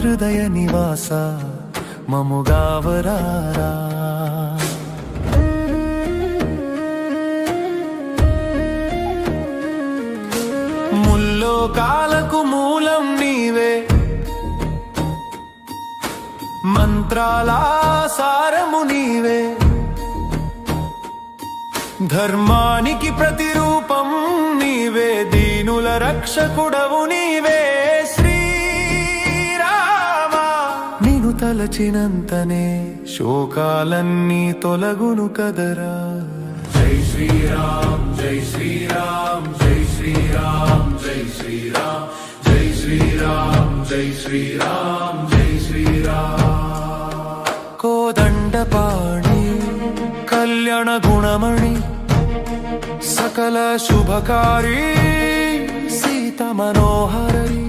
హృదయ నివాస మముగావరారా. ముల్లోకాలకు మూలం నీవే, మంత్రాల సారము నీవే, ధర్మానికి ప్రతిరూపం నీవే, దీనుల రక్షకుడవు నీవే. శ్రీరామ నిన్ను తలచినంతనే శోకాలన్నీ తొలగును కదరా. జై శ్రీరామ్ జై శ్రీరామ్ జై శ్రీరామ్ జై శ్రీరామ్ జై శ్రీరామ్ జై శ్రీరామ్ జై శ్రీరామ్. కోదండపాణి కళ్యాణ గుణమణి సకల శుభకారి సీత మనోహరి,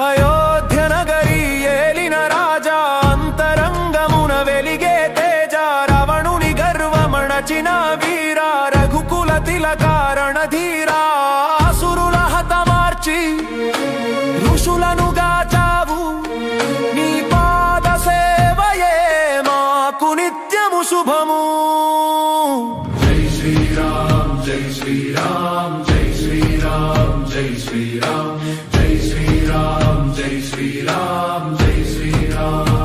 అయోధ్య నగరి ఏలిన రాజా, అంతరంగమున వెలిగే తేజ, రావణుని గర్వమణచిన వీర, రఘుకుల తిలకారణ ధీరా, అసురుల హతమార్చి ఋషులను గాచావు, నీ పాద సేవయే మాకు నిత్యము శుభము. జై శ్రీరామ్ జై శ్రీరామ్ జై శ్రీరామ్ జై శ్రీరామ్ జై శ్రీరామ్ జై శ్రీరామ్ జై శ్రీరామ్.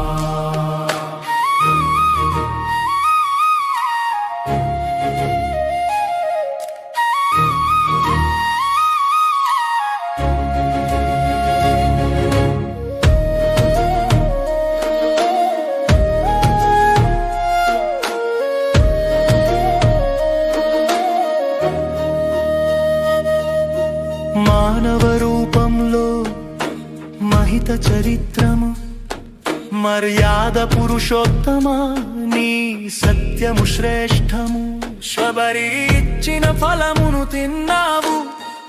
మానవ రూపంలో మహిత చరిత్రము, మర్యాద పురుషోత్తమా నీ సత్యము శ్రేష్టము. శబరి ఇచ్చిన ఫలమును తిన్నావు,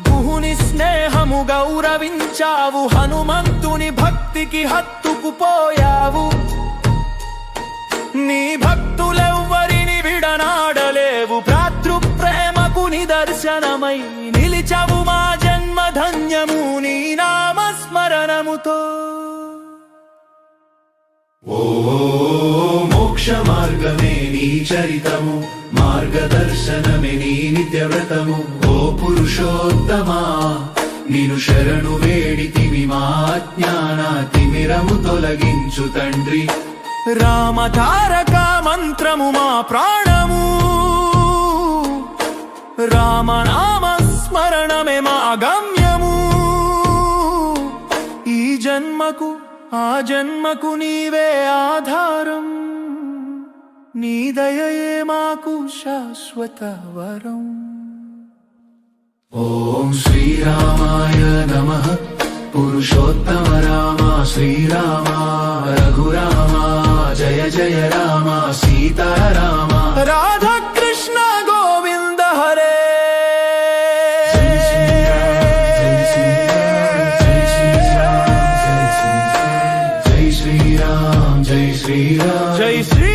గుహుని స్నేహము గౌరవించావు, హనుమంతుని భక్తికి హత్తుకుపోయావు, నీ భక్తులెవ్వరిని విడనాడలేవు, భ్రాతృ ప్రేమకు నిదర్శనమై నిలిచావు మా జన్మ ధన్యము నీ నామస్మరణముతో. ఓ మోక్ష మార్గమే నీ చరితము, మార్గదర్శనమే నీ నిత్యవ్రతము. ఓ పురుషోత్తమా నిను శరణు వేడితివి, మా అజ్ఞాన తిమిరము తొలగించు తండ్రి. రామతారక మంత్రము మా ప్రాణము, రామనామ స్మరణమే మా గమ్యము. ఈ జన్మకు ఆ జన్మకు నీవే ఆధారం, నీ దయయే మాకు శాశ్వత వరం. ఓం శ్రీరామాయ నమః. పురుషోత్తమ రామ శ్రీరామ రఘురామ జయ జయ రామ సీతారామ. రాధా కృష్ణ గోవింద హరే. జై శ్రీరామ్ జై శ్రీరామ్ జై శ్రీ